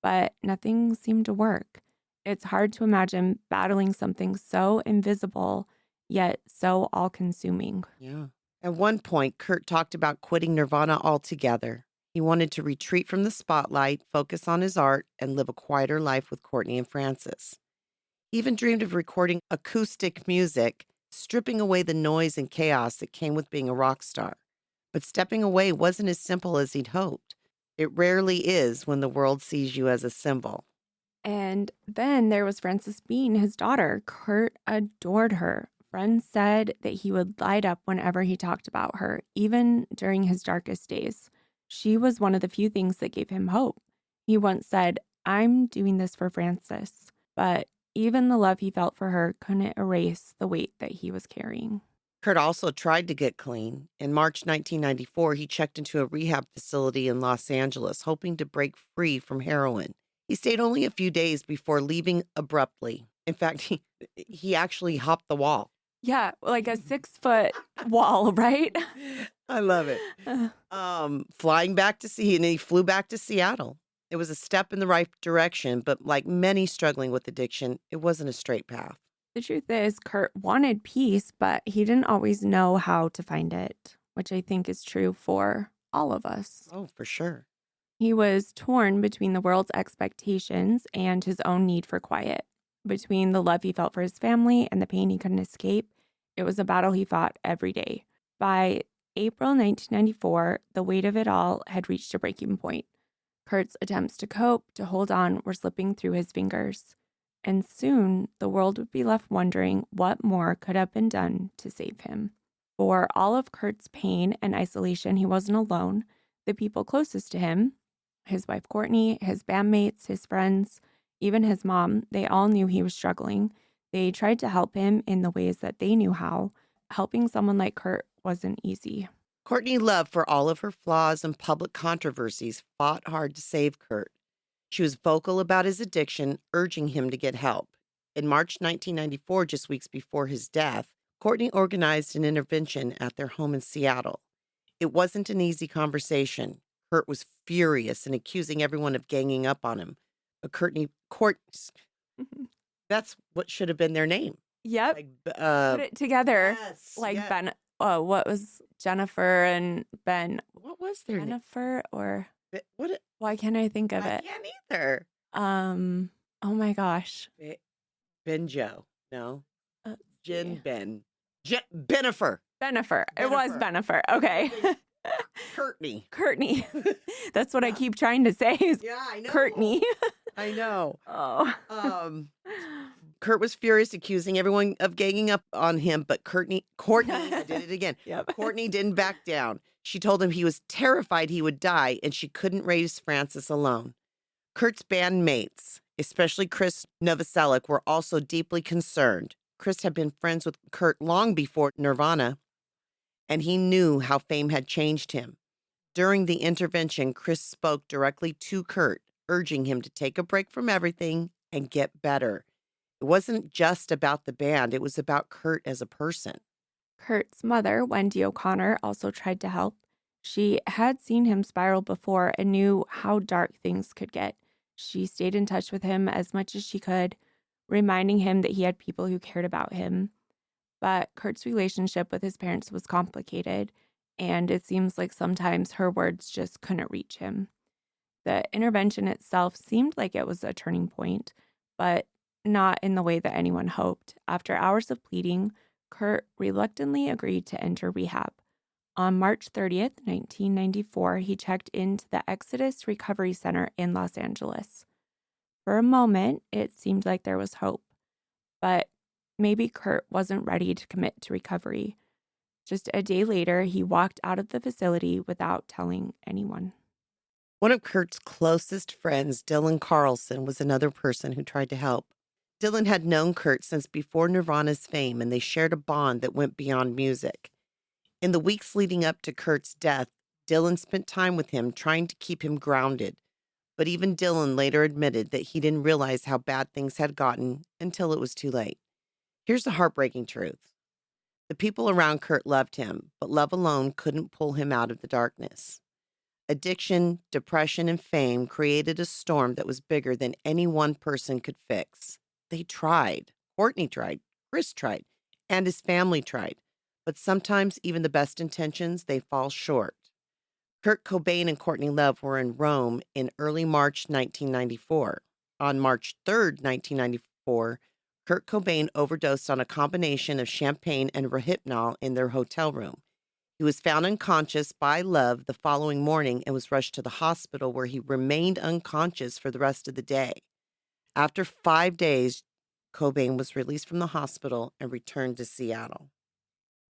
S1: but nothing seemed to work. It's hard to imagine battling something so invisible, yet so all-consuming.
S2: Yeah. At one point, Kurt talked about quitting Nirvana altogether. He wanted to retreat from the spotlight, focus on his art, and live a quieter life with Courtney and Francis. He even dreamed of recording acoustic music, stripping away the noise and chaos that came with being a rock star. But stepping away wasn't as simple as he'd hoped. It rarely is when the world sees you as a symbol.
S1: And then there was Frances Bean, his daughter. Kurt adored her. Friends said that he would light up whenever he talked about her, even during his darkest days. She was one of the few things that gave him hope. He once said, "I'm doing this for Frances." But even the love he felt for her couldn't erase the weight that he was carrying.
S2: Kurt also tried to get clean. In March 1994, he checked into a rehab facility in Los Angeles, hoping to break free from heroin. He stayed only a few days before leaving abruptly. In fact, he actually hopped the wall.
S1: Yeah, like a 6-foot wall, right?
S2: I love it. Flying back to sea, and he flew back to Seattle. It was a step in the right direction, but like many struggling with addiction, it wasn't a straight path.
S1: The truth is, Kurt wanted peace, but he didn't always know how to find it, which I think is true for all of us.
S2: Oh, for sure.
S1: He was torn between the world's expectations and his own need for quiet. Between the love he felt for his family and the pain he couldn't escape, it was a battle he fought every day. By April 1994, the weight of it all had reached a breaking point. Kurt's attempts to cope, to hold on, were slipping through his fingers. And soon, the world would be left wondering what more could have been done to save him. For all of Kurt's pain and isolation, he wasn't alone. The people closest to him, his wife Courtney, his bandmates, his friends, even his mom, they all knew he was struggling. They tried to help him in the ways that they knew how. Helping someone like Kurt wasn't easy.
S2: Courtney Love, for all of her flaws and public controversies, fought hard to save Kurt. She was vocal about his addiction, urging him to get help. In March 1994, just weeks before his death, Courtney organized an intervention at their home in Seattle. It wasn't an easy conversation. Kurt was furious and accusing everyone of ganging up on him. But that's what should have been their name.
S1: Yep. Put it together.
S2: Yes,
S1: like
S2: yes.
S1: Ben. Oh, what was Jennifer and Ben?
S2: What was their name?
S1: Jennifer or
S2: What?
S1: why can't I think of
S2: I
S1: it?
S2: can't either.
S1: Oh my gosh.
S2: Benjo. No. Jen
S1: see.
S2: Ben. Benifer.
S1: Benifer. It was Benifer. Okay.
S2: Courtney.
S1: That's what I keep trying to say is
S2: I know.
S1: Courtney.
S2: I know.
S1: Oh.
S2: Kurt was furious, accusing everyone of ganging up on him, but Courtney, I did it again.
S1: Yep.
S2: Courtney didn't back down. She told him he was terrified he would die, and she couldn't raise Francis alone. Kurt's bandmates, especially Chris Novoselic, were also deeply concerned. Chris had been friends with Kurt long before Nirvana, and he knew how fame had changed him. During the intervention, Chris spoke directly to Kurt, urging him to take a break from everything and get better. It wasn't just about the band, it was about Kurt as a person.
S1: Kurt's mother, Wendy O'Connor, also tried to help. She had seen him spiral before and knew how dark things could get. She stayed in touch with him as much as she could, reminding him that he had people who cared about him. But Kurt's relationship with his parents was complicated, and it seems like sometimes her words just couldn't reach him. The intervention itself seemed like it was a turning point, but not in the way that anyone hoped. After hours of pleading, Kurt reluctantly agreed to enter rehab. On March 30th, 1994, he checked into the Exodus Recovery Center in Los Angeles. For a moment, it seemed like there was hope, but maybe Kurt wasn't ready to commit to recovery. Just a day later, he walked out of the facility without telling anyone.
S2: One of Kurt's closest friends, Dylan Carlson, was another person who tried to help. Dylan had known Kurt since before Nirvana's fame, and they shared a bond that went beyond music. In the weeks leading up to Kurt's death, Dylan spent time with him trying to keep him grounded. But even Dylan later admitted that he didn't realize how bad things had gotten until it was too late. Here's the heartbreaking truth. The people around Kurt loved him, but love alone couldn't pull him out of the darkness. Addiction, depression, and fame created a storm that was bigger than any one person could fix. They tried. Courtney tried. Chris tried. And his family tried. But sometimes even the best intentions, they fall short. Kurt Cobain and Courtney Love were in Rome in early March 1994. On March 3rd, 1994, Kurt Cobain overdosed on a combination of champagne and Rohypnol in their hotel room. He was found unconscious by Love the following morning and was rushed to the hospital, where he remained unconscious for the rest of the day. After 5 days, Cobain was released from the hospital and returned to Seattle.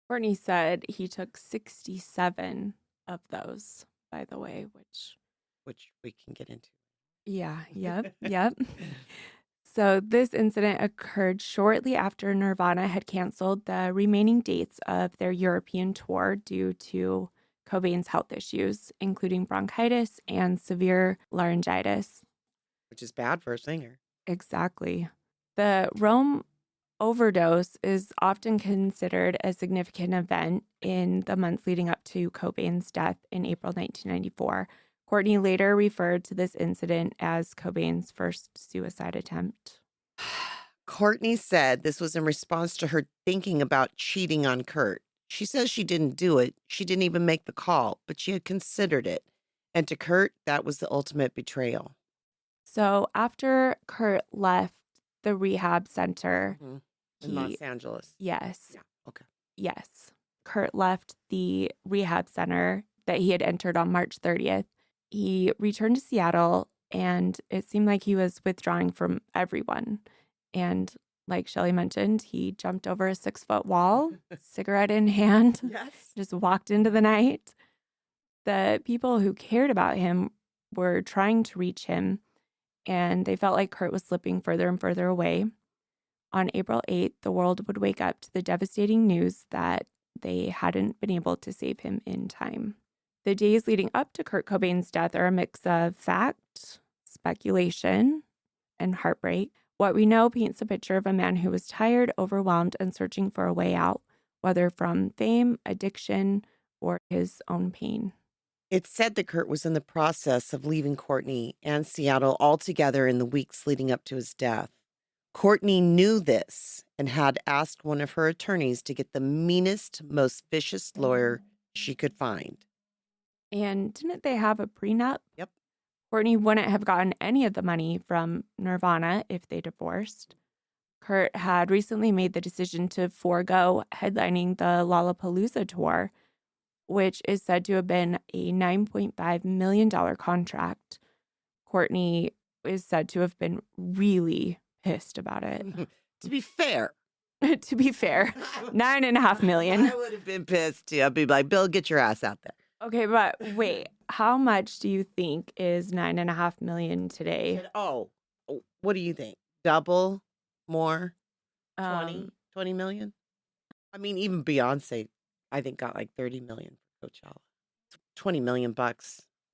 S1: Courtney said he took 67 of those, by the way,
S2: Which we can get into.
S1: Yep. So this incident occurred shortly after Nirvana had canceled the remaining dates of their European tour due to Cobain's health issues, including bronchitis and severe laryngitis.
S2: Which is bad for a singer.
S1: Exactly. The Rome overdose is often considered a significant event in the months leading up to Cobain's death in April 1994. Courtney later referred to this incident as Cobain's first suicide attempt.
S2: Courtney said this was in response to her thinking about cheating on Kurt. She says she didn't do it. She didn't even make the call, but she had considered it. And to Kurt, that was the ultimate betrayal.
S1: So after Kurt left the rehab center,
S2: in Los Angeles.
S1: Yes.
S2: Yeah. Okay.
S1: Yes. Kurt left the rehab center that he had entered on March 30th. He returned to Seattle, and it seemed like he was withdrawing from everyone. And like Shelley mentioned, he jumped over a 6-foot wall, cigarette in hand, just walked into the night. The people who cared about him were trying to reach him, and they felt like Kurt was slipping further and further away. On April 8th, the world would wake up to the devastating news that they hadn't been able to save him in time. The days leading up to Kurt Cobain's death are a mix of fact, speculation, and heartbreak. What we know paints a picture of a man who was tired, overwhelmed, and searching for a way out, whether from fame, addiction, or his own pain.
S2: It's said that Kurt was in the process of leaving Courtney and Seattle altogether in the weeks leading up to his death. Courtney knew this and had asked one of her attorneys to get the meanest, most vicious lawyer she could find.
S1: And didn't they have a prenup?
S2: Yep.
S1: Courtney wouldn't have gotten any of the money from Nirvana if they divorced. Kurt had recently made the decision to forego headlining the Lollapalooza tour, which is said to have been a $9.5 million contract. Courtney is said to have been really pissed about it.
S2: To be fair.
S1: To be fair, $9.5 million.
S2: I would have been pissed too. I'd be like, Bill, get your ass out there.
S1: Okay, but wait, how much do you think is $9.5 million today?
S2: Oh, what do you think? Double? More? 20 million? I mean, even Beyonce, I think, got like 30 million for Coachella. $20 million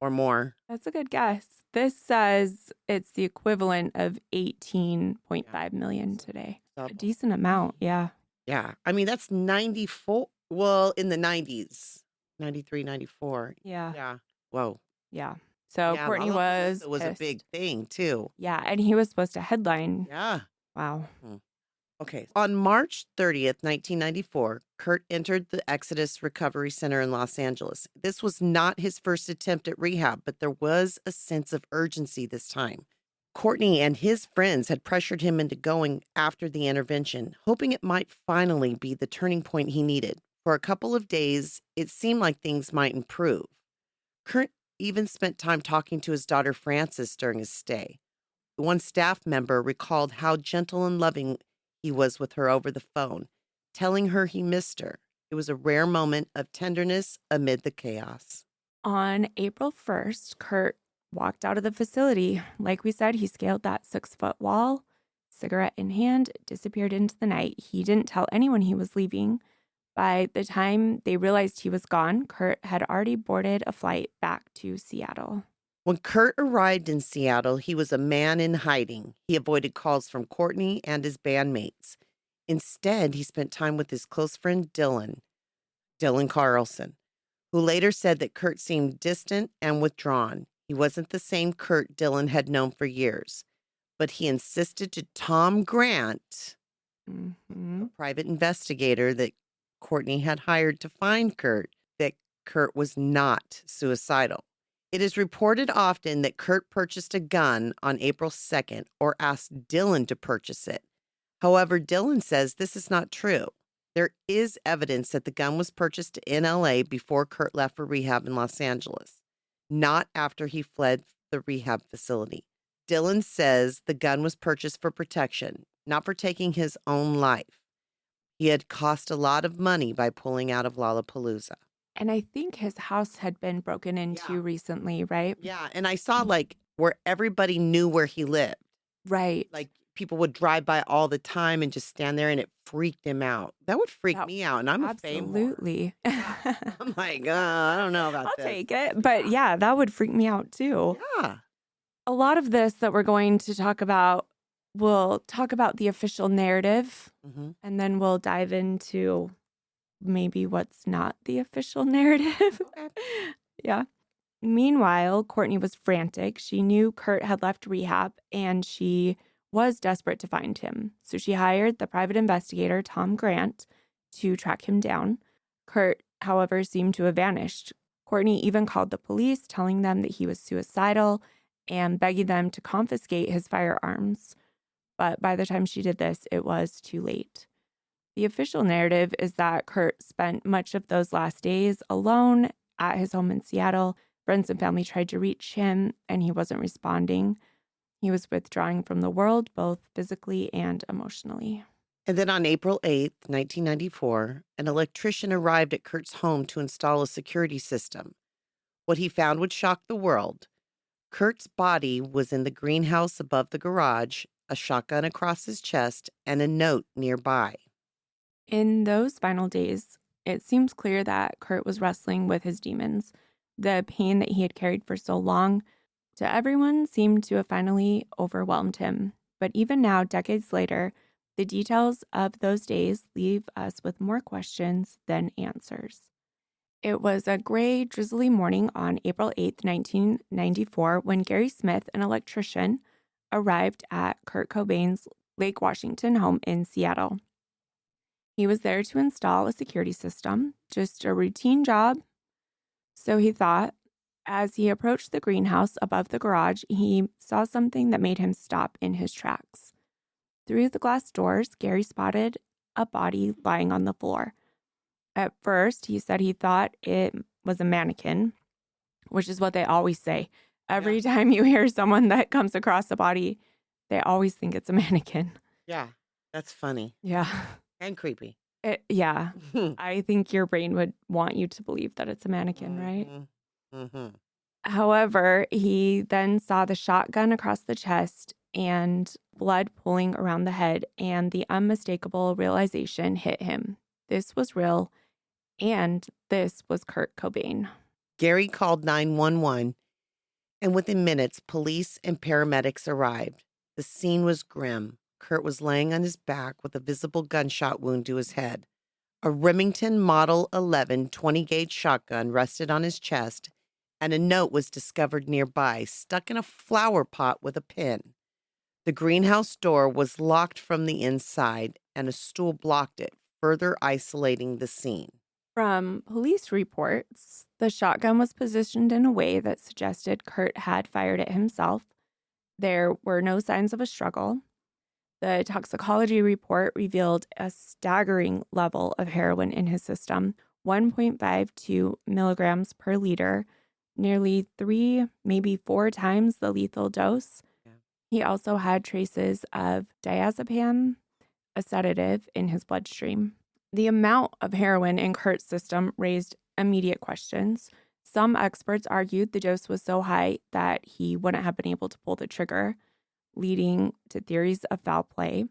S2: or more.
S1: That's a good guess. This says it's the equivalent of 18.5 million today. A
S2: Double.
S1: decent amount, yeah.
S2: Yeah. I mean, that's 94. Well, in the 90s, 93, 94.
S1: Yeah.
S2: Yeah. Whoa.
S1: Yeah. So
S2: Yeah,
S1: Courtney was
S2: Lollapalooza was a big
S1: pissed.
S2: thing, too.
S1: Yeah, and he was supposed to headline.
S2: Yeah.
S1: Wow.
S2: Okay. On March 30th, 1994, Kurt entered the Exodus Recovery Center in Los Angeles. This was not his first attempt at rehab, but there was a sense of urgency this time. Courtney and his friends had pressured him into going after the intervention, hoping it might finally be the turning point he needed. For a couple of days, it seemed like things might improve. Kurt even spent time talking to his daughter Frances during his stay. One staff member recalled how gentle and loving he was with her over the phone, telling her he missed her. It was a rare moment of tenderness amid the chaos.
S1: On April 1st, Kurt walked out of the facility. Like we said, he scaled that 6-foot wall, cigarette in hand, disappeared into the night. He didn't tell anyone he was leaving. By the time they realized he was gone, Kurt had already boarded a flight back to Seattle.
S2: When Kurt arrived in Seattle, he was a man in hiding. He avoided calls from Courtney and his bandmates. Instead, he spent time with his close friend Dylan Carlson, who later said that Kurt seemed distant and withdrawn. He wasn't the same Kurt Dylan had known for years, but he insisted to Tom Grant, a private investigator that Courtney had hired to find Kurt, that Kurt was not suicidal. It is reported often that Kurt purchased a gun on April 2nd or asked Dylan to purchase it. However, Dylan says this is not true. There is evidence that the gun was purchased in LA before Kurt left for rehab in Los Angeles, not after he fled the rehab facility. Dylan says the gun was purchased for protection, not for taking his own life. He had cost a lot of money by pulling out of Lollapalooza.
S1: And I think his house had been broken into recently, right?
S2: Yeah, and I saw where everybody knew where he lived.
S1: Right.
S2: Like people would drive by all the time and just stand there, and it freaked him out. That would freak me out, and I'm a fame whore.
S1: Absolutely.
S2: I'm like, I don't know about this.
S1: I'll take it. But yeah, that would freak me out too.
S2: Yeah.
S1: A lot of this that we're going to talk about, we'll talk about the official narrative, and then we'll dive into maybe what's not the official narrative. Yeah. Meanwhile, Courtney was frantic. She knew Kurt had left rehab and she was desperate to find him. So she hired the private investigator, Tom Grant, to track him down. Kurt, however, seemed to have vanished. Courtney even called the police, telling them that he was suicidal and begging them to confiscate his firearms. But by the time she did this, it was too late. The official narrative is that Kurt spent much of those last days alone at his home in Seattle. Friends and family tried to reach him, and he wasn't responding. He was withdrawing from the world, both physically and emotionally.
S2: And then on April 8th, 1994, an electrician arrived at Kurt's home to install a security system. What he found would shock the world. Kurt's body was in the greenhouse above the garage, a shotgun across his chest, and a note nearby.
S1: In those final days, it seems clear that Kurt was wrestling with his demons. The pain that he had carried for so long, to everyone, seemed to have finally overwhelmed him. But even now, decades later, the details of those days leave us with more questions than answers. It was a gray, drizzly morning on April 8th, 1994, when Gary Smith, an electrician, arrived at Kurt Cobain's Lake Washington home in Seattle. He was there to install a security system, just a routine job. So he thought. As he approached the greenhouse above the garage, he saw something that made him stop in his tracks. Through the glass doors, Gary spotted a body lying on the floor. At first, he said he thought it was a mannequin, which is what they always say. Every time you hear someone that comes across a body, they always think it's a mannequin.
S2: Yeah, that's funny.
S1: Yeah.
S2: And creepy.
S1: I think your brain would want you to believe that it's a mannequin, right?
S2: Mm-hmm.
S1: However, he then saw the shotgun across the chest and blood pooling around the head, and the unmistakable realization hit him. This was real, and this was Kurt Cobain.
S2: Gary called 911, and within minutes, police and paramedics arrived. The scene was grim. Kurt was laying on his back with a visible gunshot wound to his head. A Remington Model 11 20-gauge shotgun rested on his chest, and a note was discovered nearby, stuck in a flower pot with a pin. The greenhouse door was locked from the inside, and a stool blocked it, further isolating the scene.
S1: From police reports, the shotgun was positioned in a way that suggested Kurt had fired it himself. There were no signs of a struggle. The toxicology report revealed a staggering level of heroin in his system, 1.52 milligrams per liter, nearly 3, maybe 4 times the lethal dose.
S2: Yeah.
S1: He also had traces of diazepam, a sedative, in his bloodstream. The amount of heroin in Kurt's system raised immediate questions. Some experts argued the dose was so high that he wouldn't have been able to pull the trigger, leading to theories of foul play.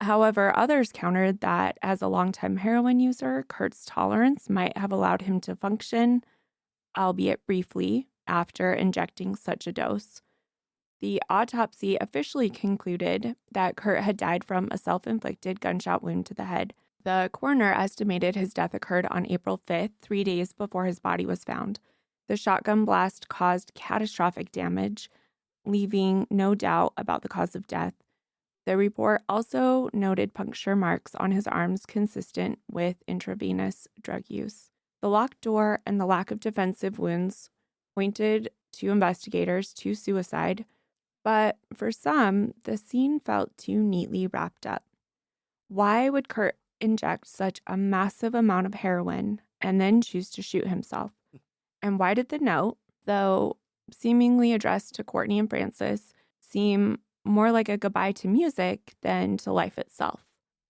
S1: However, others countered that as a longtime heroin user, Kurt's tolerance might have allowed him to function, albeit briefly, after injecting such a dose. The autopsy officially concluded that Kurt had died from a self-inflicted gunshot wound to the head. The coroner estimated his death occurred on April 5th, 3 days before his body was found. The shotgun blast caused catastrophic damage, leaving no doubt about the cause of death. The report also noted puncture marks on his arms consistent with intravenous drug use. The locked door and the lack of defensive wounds pointed to investigators to suicide, but for some, the scene felt too neatly wrapped up. Why would Kurt inject such a massive amount of heroin and then choose to shoot himself? And why did the note, though seemingly addressed to Courtney and Francis, seem more like a goodbye to music than to life itself?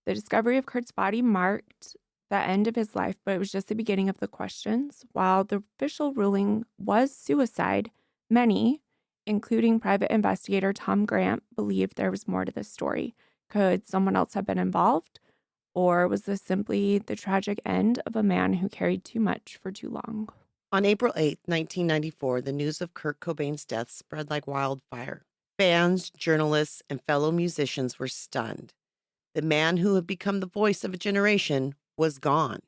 S1: The discovery of Kurt's body marked the end of his life, but it was just the beginning of the questions. While the official ruling was suicide, many, including private investigator Tom Grant, believed there was more to this story. Could someone else have been involved? Or was this simply the tragic end of a man who carried too much for too long?
S2: On April 8th, 1994, the news of Kurt Cobain's death spread like wildfire. Fans, journalists, and fellow musicians were stunned. The man who had become the voice of a generation was gone,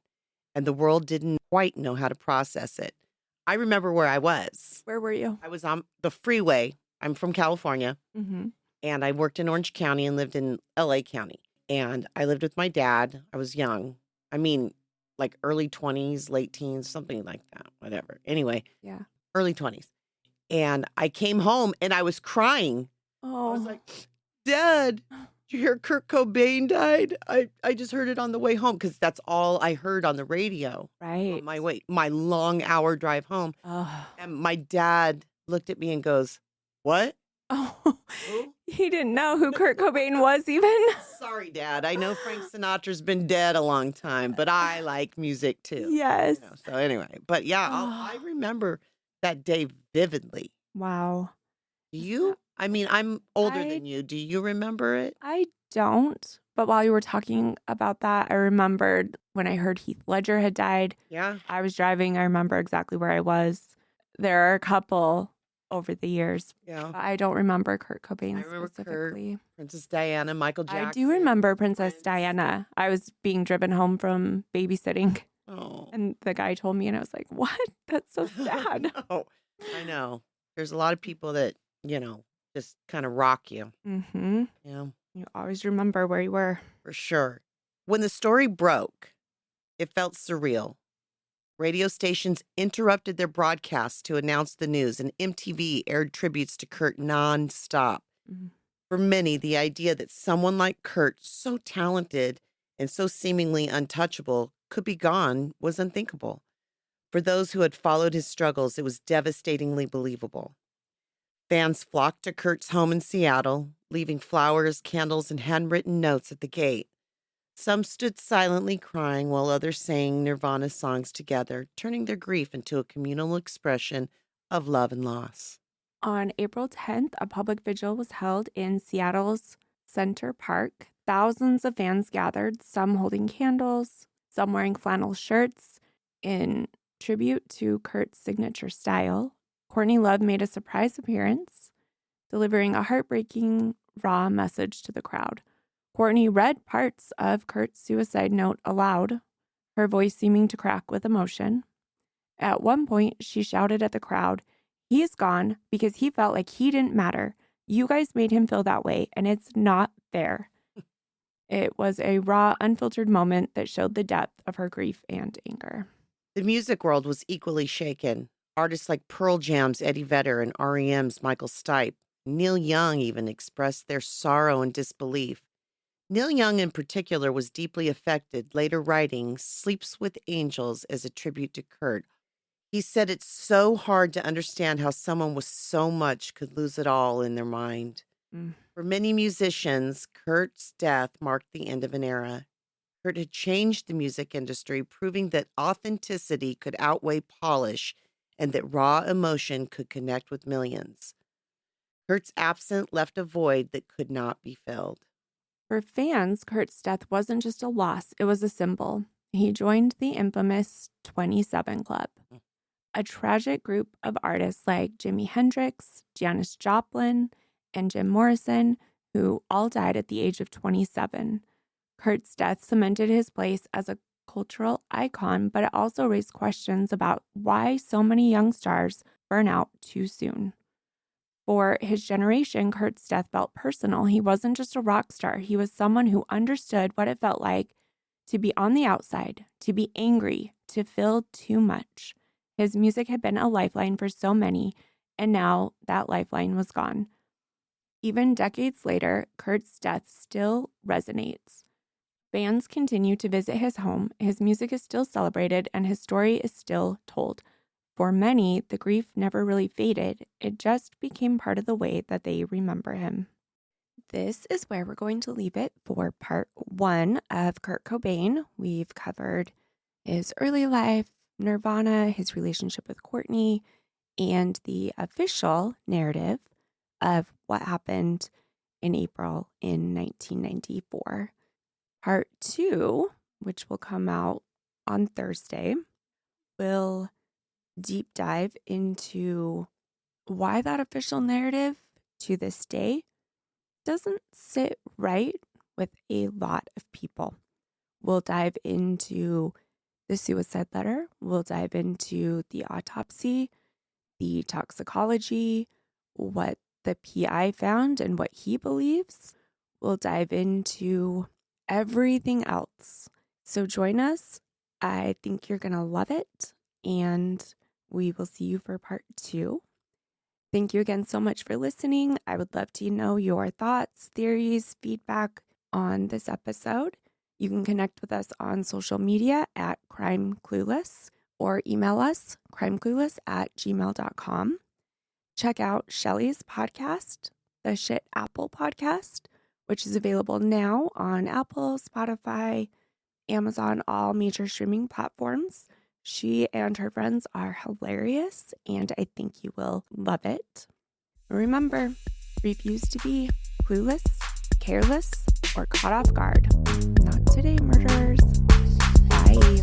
S2: and the world didn't quite know how to process it. I remember where I was.
S1: Where were you?
S2: I was on the freeway. I'm from California,
S1: Mm-hmm.
S2: and I worked in Orange County and lived in LA County. And I lived with my dad. I was young. I mean, like early 20s, late teens, something like that, whatever. Anyway,
S1: Yeah.
S2: early 20s. And I came home and I was crying.
S1: Oh.
S2: I was like, Dad, did you hear Kurt Cobain died? I just heard it on the way home because that's all I heard on the radio
S1: right.
S2: on my long hour drive home.
S1: Oh.
S2: And my dad looked at me and goes, what?
S1: Oh.
S2: Who?
S1: He didn't know who Kurt Cobain was even.
S2: Sorry, Dad. I know Frank Sinatra's been dead a long time, but I like music too.
S1: Yes.
S2: So anyway, but yeah, I remember that day vividly.
S1: Wow.
S2: Do you? I mean, I'm older
S1: I-
S2: than you. Do you remember it?
S1: I don't. But while you were talking about that, I remembered when I heard Heath Ledger had died.
S2: Yeah.
S1: I was driving. I remember exactly where I was. There are a couple over the years.
S2: Yeah.
S1: But I don't remember Kurt Cobain
S2: I remember
S1: specifically.
S2: Princess Diana, Michael Jackson.
S1: I do remember Princess
S2: Prince.
S1: Diana. I was being driven home from babysitting,
S2: Oh.
S1: and the guy told me, and I was like, what? That's so sad.
S2: I know. There's a lot of people that, just kind of rock you.
S1: Mm-hmm.
S2: Yeah.
S1: You always remember where you were.
S2: For sure. When the story broke, it felt surreal. Radio stations interrupted their broadcasts to announce the news, and MTV aired tributes to Kurt nonstop.
S1: Mhm.
S2: For many, the idea that someone like Kurt, so talented and so seemingly untouchable, could be gone was unthinkable. For those who had followed his struggles, it was devastatingly believable. Fans flocked to Kurt's home in Seattle, leaving flowers, candles, and handwritten notes at the gate. Some stood silently crying while others sang Nirvana songs together, turning their grief into a communal expression of love and loss.
S1: On April 10th, a public vigil was held in Seattle's Center Park. Thousands of fans gathered, some holding candles, some wearing flannel shirts in tribute to Kurt's signature style, Courtney Love made a surprise appearance, delivering a heartbreaking, raw message to the crowd. Courtney read parts of Kurt's suicide note aloud, her voice seeming to crack with emotion. At one point, she shouted at the crowd, "He's gone because he felt like he didn't matter. You guys made him feel that way, and it's not fair." It was a raw, unfiltered moment that showed the depth of her grief and anger.
S2: The music world was equally shaken. Artists like Pearl Jam's Eddie Vedder and REM's Michael Stipe, Neil Young even expressed their sorrow and disbelief. Neil Young in particular was deeply affected, later writing Sleeps with Angels as a tribute to Kurt. He said it's so hard to understand how someone with so much could lose it all in their mind. For many musicians, Kurt's death marked the end of an era. Kurt had changed the music industry, proving that authenticity could outweigh polish and that raw emotion could connect with millions. Kurt's absence left a void that could not be filled.
S1: For fans, Kurt's death wasn't just a loss, it was a symbol. He joined the infamous 27 Club, a tragic group of artists like Jimi Hendrix, Janis Joplin, and Jim Morrison, who all died at the age of 27. Kurt's death cemented his place as a cultural icon, but it also raised questions about why so many young stars burn out too soon. For his generation, Kurt's death felt personal. He wasn't just a rock star. He was someone who understood what it felt like to be on the outside, to be angry, to feel too much. His music had been a lifeline for so many, and now that lifeline was gone. Even decades later, Kurt's death still resonates. Fans continue to visit his home, his music is still celebrated, and his story is still told. For many, the grief never really faded. It just became part of the way that they remember him. This is where we're going to leave it for part 1 of Kurt Cobain. We've covered his early life, Nirvana, his relationship with Courtney, and the official narrative of what happened in April in 1994. Part 2, which will come out on Thursday, will deep dive into why that official narrative to this day doesn't sit right with a lot of people. We'll dive into the suicide letter. We'll dive into the autopsy, the toxicology, what the PI found and what he believes. We'll dive into everything else. So join us. I think you're going to love it. And we will see you for part 2. Thank you again so much for listening. I would love to know your thoughts, theories, feedback on this episode. You can connect with us on social media at Crime Clueless or email us crimeclueless@gmail.com. Check out Shelley's podcast, the Shit Apple podcast, which is available now on Apple, Spotify, Amazon, all major streaming platforms. She and her friends are hilarious, and I think you will love it. Remember, refuse to be clueless, careless, or caught off guard. Not today, murderers. Bye.